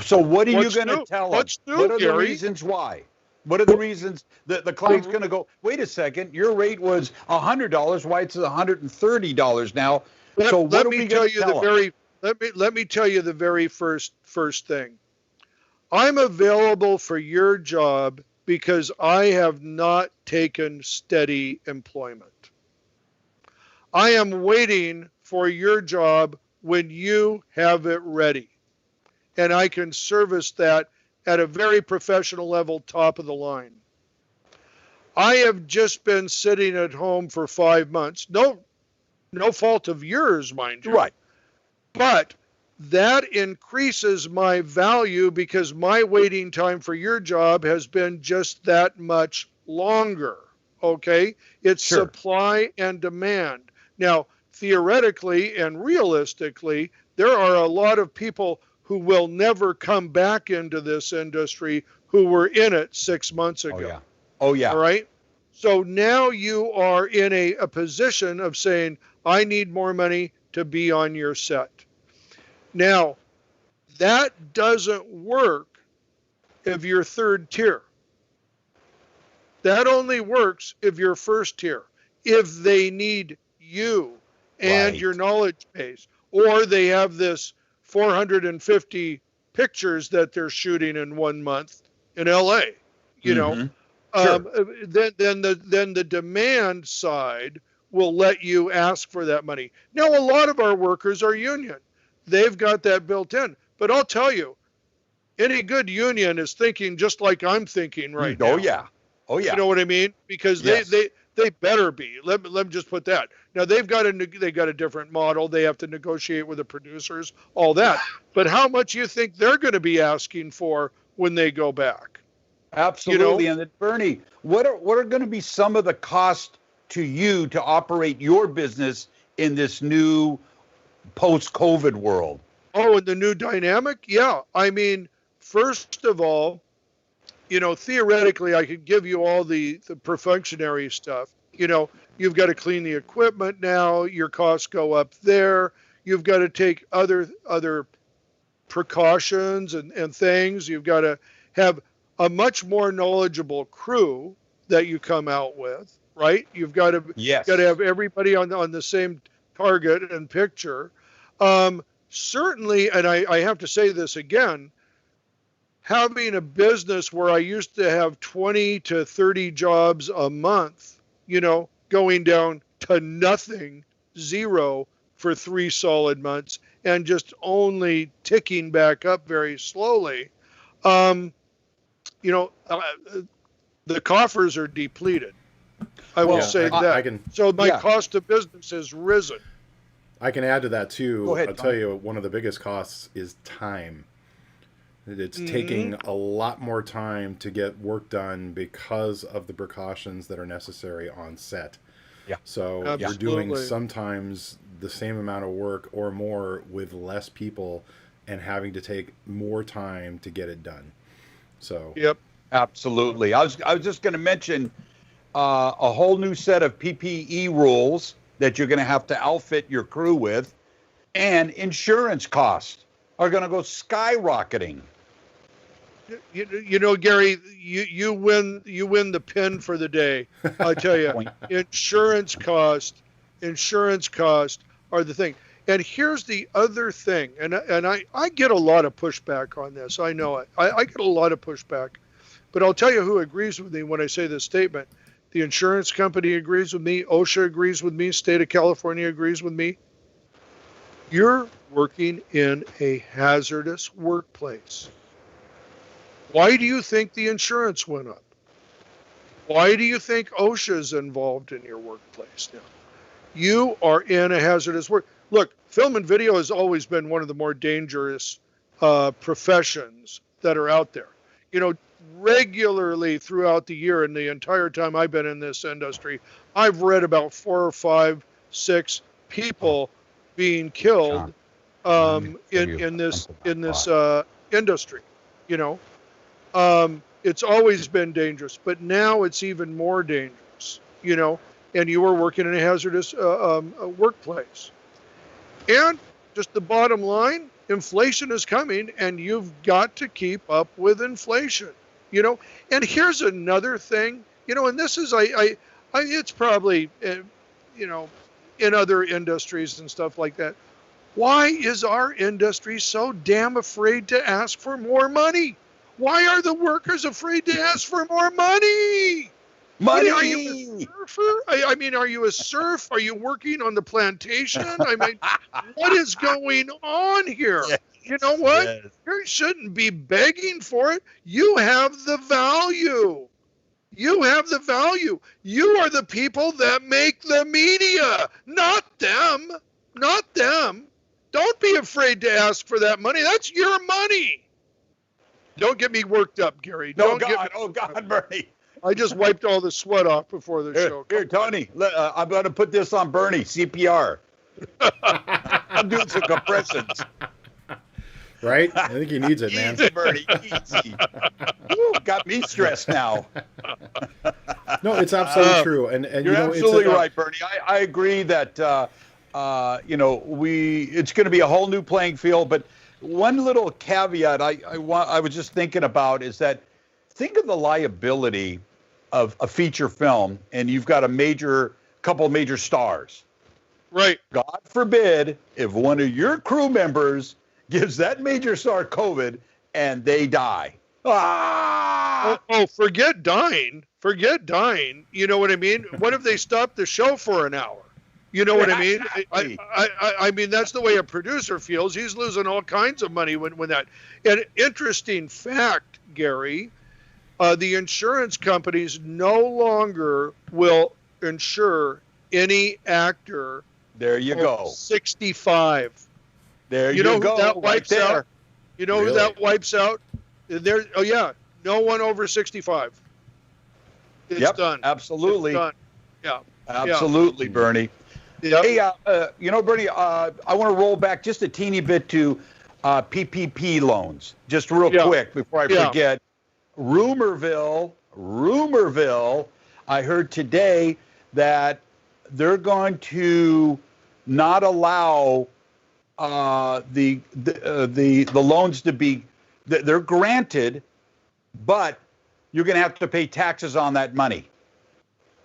So what are you going to tell them? What are the reasons why? What are the reasons that the client's going to go, wait a second, your rate was $100, why it's $130 now? So what are we going to tell them? Let me tell you the very first thing. I'm available for your job because I have not taken steady employment. I am waiting for your job when you have it ready. And I can service that at a very professional level, top of the line. I have just been sitting at home for 5 months. No fault of yours, mind you. Right. But that increases my value because my waiting time for your job has been just that much longer. Okay? It's supply and demand. Now, theoretically and realistically, there are a lot of people who will never come back into this industry who were in it 6 months ago. Oh, yeah. All right? So now you are in a position of saying, I need more money to be on your set. Now, that doesn't work if you're third tier. That only works if you're first tier. If they need you and your knowledge base, or they have this 450 pictures that they're shooting in 1 month in LA, you know, then the demand side will let you ask for that money. Now, a lot of our workers are union. They've got that built in. But I'll tell you, any good union is thinking just like I'm thinking right now. Oh, yeah. You know what I mean? Because they better be. Let me just put that. Now, they've got a different model. They have to negotiate with the producers, all that. But how much you think they're going to be asking for when they go back? Absolutely. And Burnie, what are going to be some of the costs to you to operate your business in this new post-COVID world? Oh, and the new dynamic? Yeah. I mean, first of all, theoretically, I could give you all the perfunctionary stuff. You've got to clean the equipment now. Your costs go up there. You've got to take other precautions and things. You've got to have a much more knowledgeable crew that you come out with, right? You've got to have everybody on the same target and picture. Certainly, and I have to say this again, having a business where I used to have 20 to 30 jobs a month, going down to nothing, zero for 3 solid months, and just only ticking back up very slowly, the coffers are depleted. I will say that. So my cost of business has risen. I can add to that too. Go ahead, I'll tell you, one of the biggest costs is time. It's taking a lot more time to get work done because of the precautions that are necessary on set. Yeah. So Absolutely. you're doing sometimes the same amount of work or more with less people and having to take more time to get it done. So Yep. Absolutely. I was just going to mention a whole new set of PPE rules that you're going to have to outfit your crew with, and insurance costs are going to go skyrocketing. You know, Gary, you win the pin for the day. I tell you, insurance costs are the thing. And here's the other thing, and I get a lot of pushback on this. I know it. I get a lot of pushback, but I'll tell you who agrees with me when I say this statement. The insurance company agrees with me. OSHA agrees with me. State of California agrees with me. You're working in a hazardous workplace. Why do you think the insurance went up? Why do you think OSHA is involved in your workplace now? You are in a hazardous work. Look, film and video has always been one of the more dangerous professions that are out there. You know, regularly throughout the year and the entire time I've been in this industry, I've read about 4 or 5, 6 people being killed in this industry. You know, it's always been dangerous, but now it's even more dangerous. You know, and you are working in a hazardous workplace. And just the bottom line, inflation is coming, and you've got to keep up with inflation. You know, and here's another thing. You know, and this is it's probably you know, in other industries and stuff like that. Why is our industry so damn afraid to ask for more money? Why are the workers afraid to ask for more money? Money. Are you a surfer? I mean, are you a surf? Are you working on the plantation? I mean, what is going on here? Yes. You know what? Yes. You shouldn't be begging for it. You have the value. You have the value. You are the people that make the media, not them. Not them. Don't be afraid to ask for that money. That's your money. Don't get me worked up, Gary. Oh, God, Burnie. I just wiped all the sweat off before the show. Here, Tony, I'm going to put this on Burnie, CPR. I'm doing some compressions. Right? I think he needs it, man. Easy, Burnie, easy. Ooh, got me stressed now. No, it's absolutely true. And you're you know, absolutely right, Burnie. I agree that, you know, it's going to be a whole new playing field. But one little caveat I was just thinking about is that think of the liability of a feature film, and you've got couple major stars. Right. God forbid if one of your crew members gives that major star COVID and they die. Oh, forget dying. Forget dying. You know what I mean? What if they stop the show for an hour? You know what I mean? Exactly. I mean, that's the way a producer feels. He's losing all kinds of money when that. And interesting fact, Gary, the insurance companies no longer will insure any actor. There you go. 65. There you go. Who that wipes out? You know who that wipes out? There. Oh yeah, no one over 65. It's done. Absolutely. It's done. Yeah. Absolutely, Burnie. Yep. Hey, you know, Burnie, I want to roll back just a teeny bit to PPP loans, just real quick before I forget. Rumorville, I heard today that they're going to not allow the loans to be, they're granted, but you're going to have to pay taxes on that money.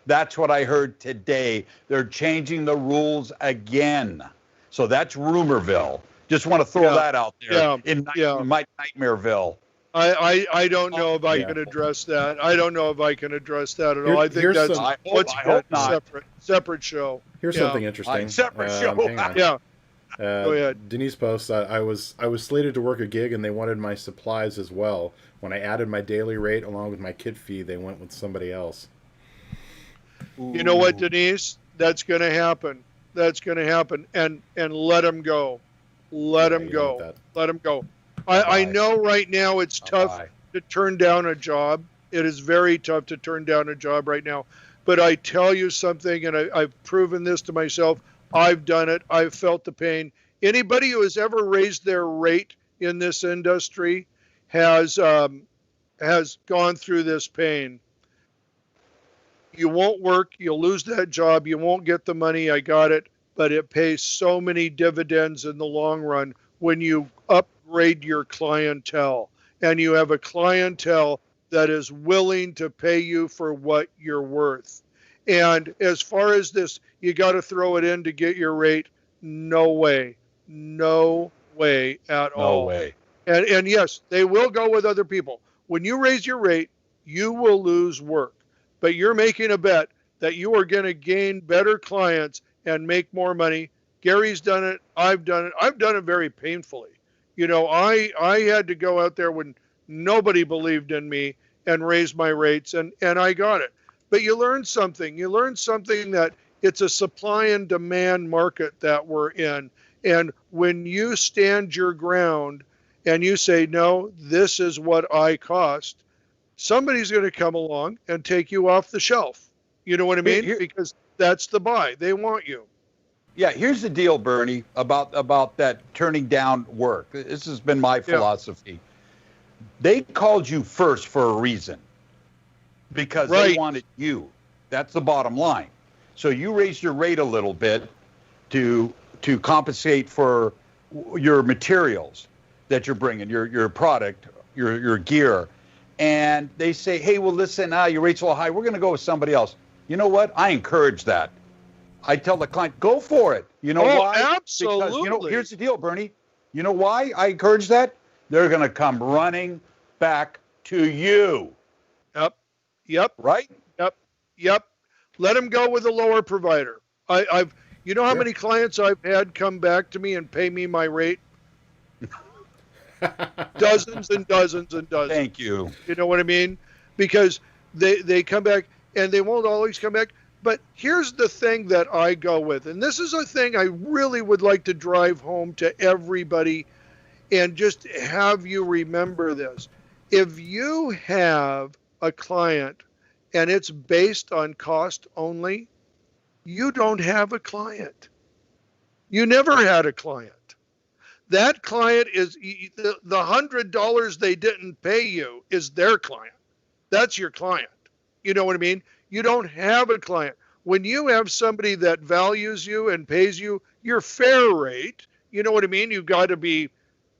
That's what I heard today. They're changing the rules again. So that's Rumorville. Just want to throw that out there in my Nightmareville. I don't know if I can address that. I don't know if I can address that at all. I think that's separate show. Here's something interesting. Separate show. Go ahead. Denise posts, I was slated to work a gig and they wanted my supplies as well. When I added my daily rate along with my kit fee, they went with somebody else. Ooh. You know what, Denise? That's going to happen. And let them go. Let them go. I know right now it's tough Bye. to turn down a job. It is very tough to turn down a job right now. But I tell you something, and I've proven this to myself. I've done it. I've felt the pain. Anybody who has ever raised their rate in this industry has gone through this pain. You won't work. You'll lose that job. You won't get the money. I got it. But it pays so many dividends in the long run when you upgrade your clientele and you have a clientele that is willing to pay you for what you're worth. And as far as this, you got to throw it in to get your rate. No way. No way at all. No way. And yes, they will go with other people. When you raise your rate, you will lose work. But you're making a bet that you are going to gain better clients and make more money. Gary's done it. I've done it. I've done it very painfully. You know, I had to go out there when nobody believed in me and raise my rates, and I got it. But you learn something. You learn something that it's a supply and demand market that we're in. And when you stand your ground and you say, no, this is what I cost, somebody's going to come along and take you off the shelf. You know what I mean? Because that's the buy. They want you. Yeah, here's the deal, Burnie, about that turning down work. This has been my philosophy. They called you first for a reason because they wanted you. That's the bottom line. So you raised your rate a little bit to compensate for your materials that you're bringing, your product, your gear. And they say, hey, well, listen, your rate's a little high. We're going to go with somebody else. You know what? I encourage that. I tell the client, go for it. You know why? Absolutely. Because, you know, here's the deal, Burnie. You know why I encourage that? They're going to come running back to you. Yep. Right? Yep. Let them go with a lower provider. You know how many clients I've had come back to me and pay me my rate? Dozens and dozens and dozens. Thank you. You know what I mean? Because they come back, and they won't always come back. But here's the thing that I go with, and this is a thing I really would like to drive home to everybody and just have you remember this. If you have a client and it's based on cost only, you don't have a client. You never had a client. That client is the $100 they didn't pay you is their client. That's your client. You know what I mean? You don't have a client. When you have somebody that values you and pays you your fair rate, you know what I mean? You've got to be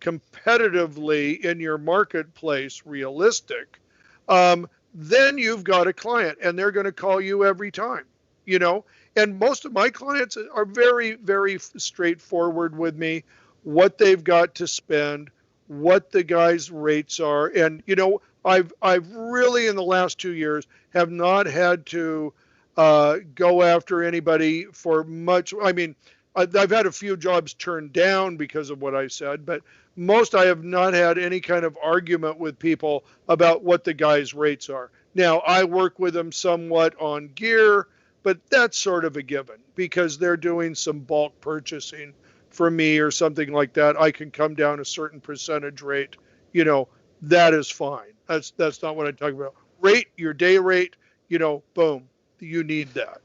competitively in your marketplace realistic. Then you've got a client, and they're going to call you every time, you know? And most of my clients are very, very straightforward with me, what they've got to spend, what the guys' rates are. And, you know, I've really in the last 2 years have not had to go after anybody for much. I mean, I've had a few jobs turned down because of what I said, but most I have not had any kind of argument with people about what the guys' rates are. Now, I work with them somewhat on gear, but that's sort of a given because they're doing some bulk purchasing for me or something like that. I can come down a certain percentage rate. You know, that is fine. That's not what I'm talking about. Rate, your day rate, you know, boom, you need that.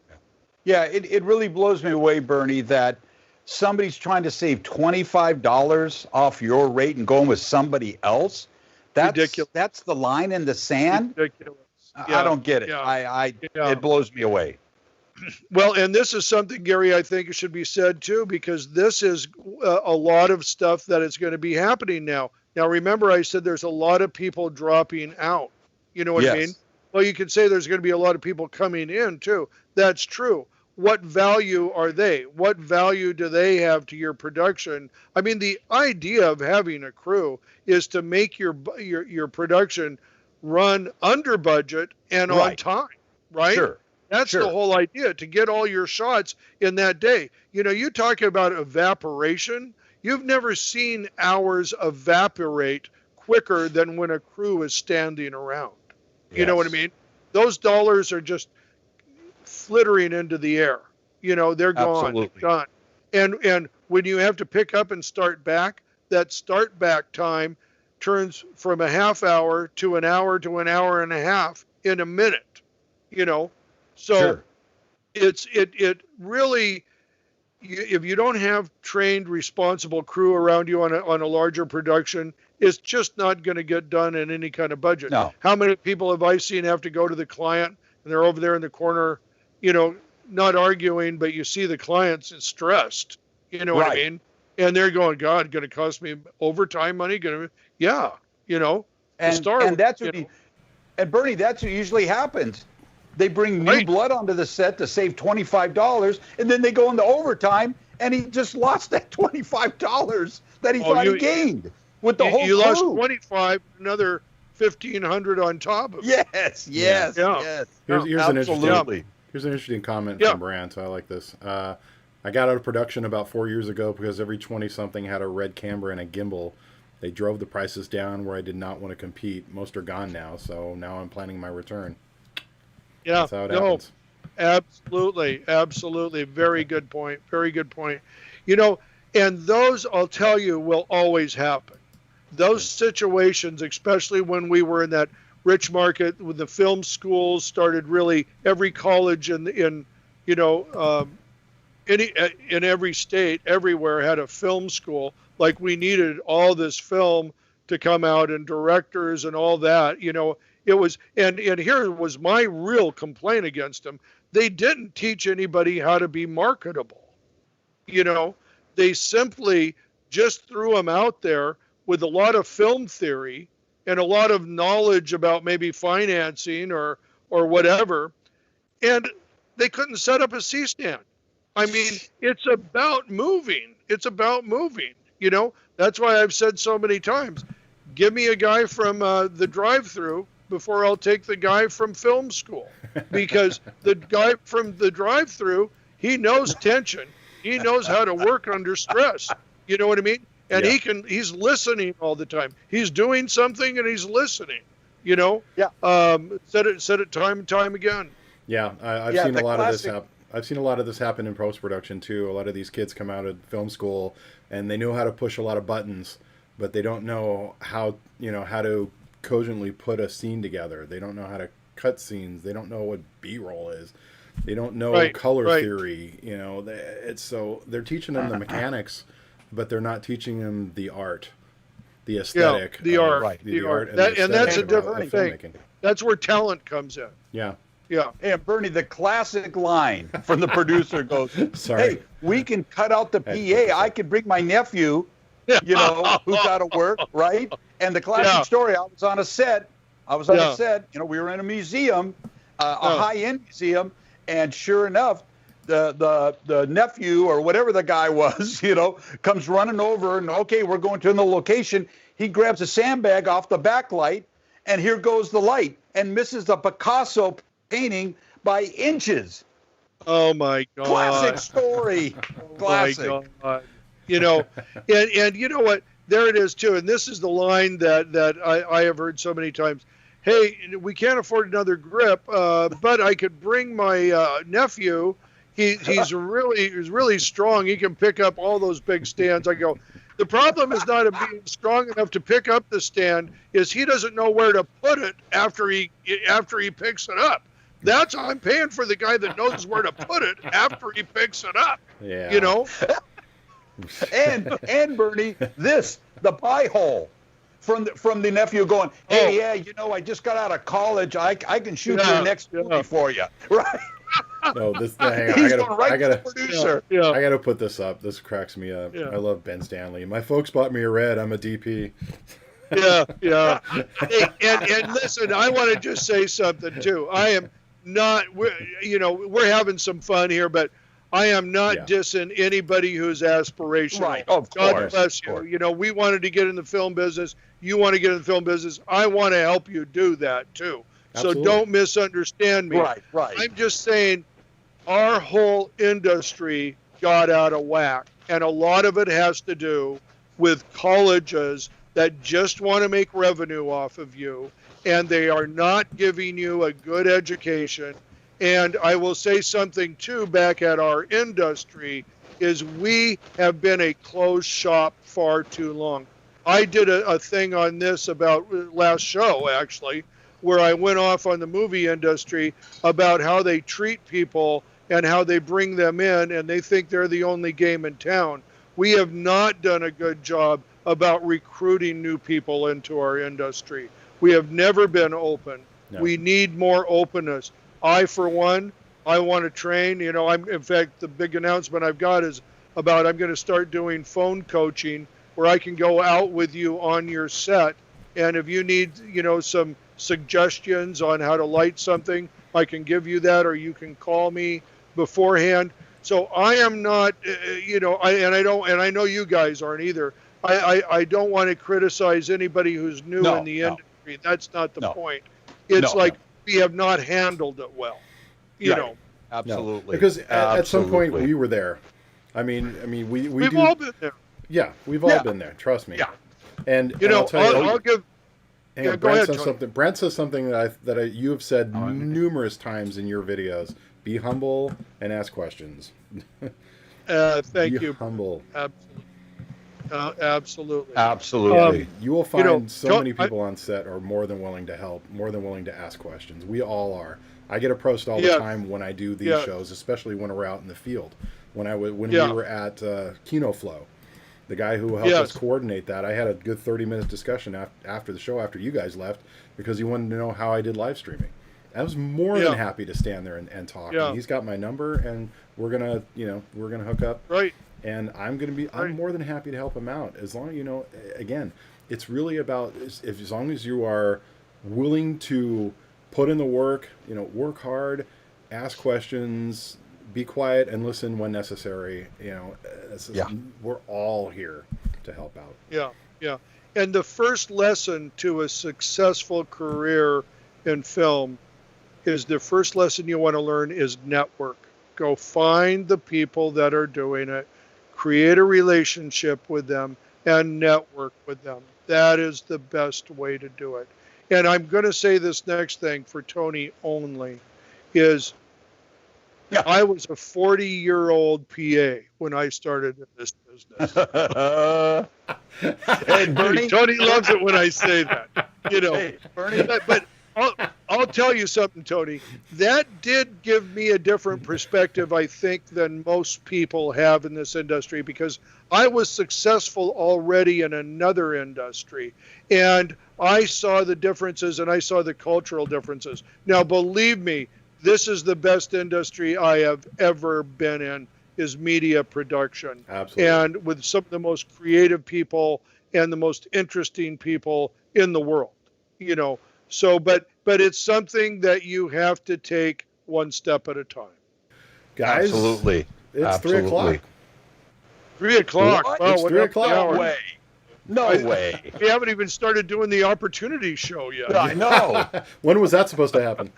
Yeah, it really blows me away, Burnie, that somebody's trying to save $25 off your rate and going with somebody else. That's ridiculous. That's the line in the sand. Ridiculous. I don't get it. It blows me away. Well, and this is something, Gary, I think it should be said too, because this is a lot of stuff that is going to be happening now. Now, remember, I said there's a lot of people dropping out. You know what I mean? Well, you could say there's going to be a lot of people coming in too. That's true. What value are they? What value do they have to your production? I mean, the idea of having a crew is to make your production run under budget and on time, right? Sure. That's the whole idea, to get all your shots in that day. You know, you talk about evaporation. You've never seen hours evaporate quicker than when a crew is standing around. You know what I mean? Those dollars are just flittering into the air. You know, they're gone. Absolutely. Done. And when you have to pick up and start back, that start back time, turns from a half hour to an hour and a half in a minute, you know? So Sure. it really, if you don't have trained, responsible crew around you on a larger production, it's just not going to get done in any kind of budget. No. How many people have I seen have to go to the client and they're over there in the corner, you know, not arguing, but you see the client's stressed, you know what I mean? And they're going, God, going to cost me overtime money? Yeah, you know. And that's what and Burnie, that's what usually happens. They bring new blood onto the set to save $25, and then they go into overtime, and he just lost that $25 that he thought he gained with the whole crew. You lost 25, another 1,500 on top of it. Yes. Here's an interesting comment from Brandt. I like this. I got out of production about 4 years ago because every 20-something had a red camera and a gimbal. They drove the prices down where I did not want to compete. Most are gone now, so now I'm planning my return. Yeah, that's how it happens. Absolutely. Very good point. You know, and those, I'll tell you, will always happen. Those situations, especially when we were in that rich market, when the film schools started, really every college in every state, everywhere had a film school. Like, we needed all this film to come out, and directors and all that, you know. It was, and here was my real complaint against them. They didn't teach anybody how to be marketable. You know, they simply just threw them out there with a lot of film theory and a lot of knowledge about maybe financing or whatever. And they couldn't set up a C-stand. I mean, it's about moving. You know, that's why I've said so many times, give me a guy from the drive-through before I'll take the guy from film school, because the guy from the drive-through, he knows tension. He knows how to work under stress. You know what I mean? And he's listening all the time. He's doing something and he's listening, you know? Yeah. Said it time and time again. Yeah. I've seen a lot of this happen. I've seen a lot of this happen in post-production too. A lot of these kids come out of film school and they know how to push a lot of buttons, but they don't know how to cogently put a scene together. They don't know how to cut scenes. They don't know what B-roll is. They don't know color theory. You know, they're teaching them the mechanics, but they're not teaching them the art, the aesthetic, the art, and that's a different thing. That's where talent comes in. Yeah. Hey, Burnie, the classic line from the producer goes, "Hey, we can cut out the PA. I can bring my nephew, you know, who's out of work, right?" And the classic story, I was on a set. You know, we were in a museum, a high-end museum, and sure enough, the nephew or whatever the guy was, you know, comes running over and, okay, we're going to the location. He grabs a sandbag off the backlight, and here goes the light, and misses the Picasso painting by inches. Oh my God! Classic story. Classic. My God. You know, and you know what? There it is too. And this is the line that I have heard so many times. Hey, we can't afford another grip, but I could bring my nephew. He's really strong. He can pick up all those big stands. I go, the problem is not him being strong enough to pick up the stand, is he doesn't know where to put it after he picks it up. I'm paying for the guy that knows where to put it after he picks it up. Yeah. You know? and Burnie, the pie hole from the nephew going, hey, you know, I just got out of college. I can shoot your next movie for you, right? No, hang on. I gotta put this up. This cracks me up. I love Ben Stanley. My folks bought me a red. I'm a DP. Yeah. Hey, and listen, I want to just say something too. I am not. We're having some fun here, but I am not dissing anybody who's aspirational. Right, of God course. bless you. You know, we wanted to get in the film business. You want to get in the film business. I want to help you do that too. Absolutely. So don't misunderstand me. Right. I'm just saying our whole industry got out of whack. And a lot of it has to do with colleges that just want to make revenue off of you. And they are not giving you a good education. And I will say something too back at our industry is we have been a closed shop far too long. I did a thing on this about last show, actually, where I went off on the movie industry about how they treat people and how they bring them in and they think they're the only game in town. We have not done a good job about recruiting new people into our industry. We have never been open. No. We need more openness. I, for one, I want to train. You know, in fact, the big announcement I've got is about I'm going to start doing phone coaching where I can go out with you on your set. And if you need, you know, some suggestions on how to light something, I can give you that, or you can call me beforehand. So I am not, you know, I know you guys aren't either. I don't want to criticize anybody who's new in the industry. That's not the point. It's we have not handled it well, you know. Absolutely. Because at some point we were there. I mean, we've all been there. Yeah, we've all been there. Trust me. Yeah. And you know, I'll give. Hang on, Brent says something. Brent says something that you have said numerous times in your videos. Be humble and ask questions. Thank you. Be humble. Absolutely. You will find so many people on set are more than willing to help, more than willing to ask questions. We all are. I get approached all the time when I do these shows, especially when we're out in the field. When we were at Kino Flow, the guy who helped us coordinate that, I had a good 30-minute discussion after the show, after you guys left, because he wanted to know how I did live streaming. I was more than happy to stand there and talk. Yeah. And he's got my number, and we're gonna hook up. Right. And I'm more than happy to help him out. As long, again, it's really about as long as you are willing to put in the work, work hard, ask questions, be quiet, and listen when necessary. We're all here to help out. Yeah. And the first lesson to a successful career in film is the first lesson you want to learn is network. Go find the people that are doing it, create a relationship with them, and network with them. That is the best way to do it. And I'm going to say this next thing for Tony only is I was a 40-year-old PA when I started in this business. Hey, Burnie. Tony loves it when I say that. Hey, Burnie. But I'll tell you something, Tony. That did give me a different perspective, I think, than most people have in this industry, because I was successful already in another industry. And I saw the differences and I saw the cultural differences. Now, believe me, this is the best industry I have ever been in, is media production. Absolutely. And with some of the most creative people and the most interesting people in the world, So, but it's something that you have to take one step at a time. Guys, absolutely. It's 3 o'clock. 3 o'clock. What? It's 3 o'clock. No way. No way. We haven't even started doing the opportunity show yet. I know. When was that supposed to happen?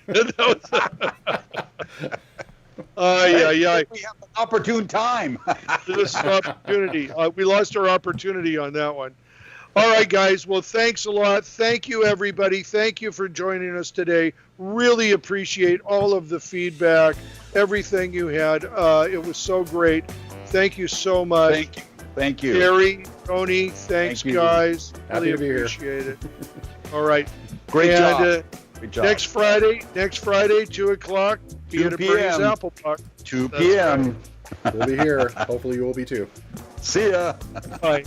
We have an opportune time. This opportunity. We lost our opportunity on that one. All right, guys. Well, thanks a lot. Thank you, everybody. Thank you for joining us today. Really appreciate all of the feedback, everything you had. It was so great. Thank you so much. Thank you. Gary, Tony, thanks, guys. Happy really to be here. Appreciate it. All right. Great job. Great job. Next Friday, 2 o'clock. 2 p.m. Applebox. 2 p.m. We'll be here. Hopefully you will be too. See ya. Bye.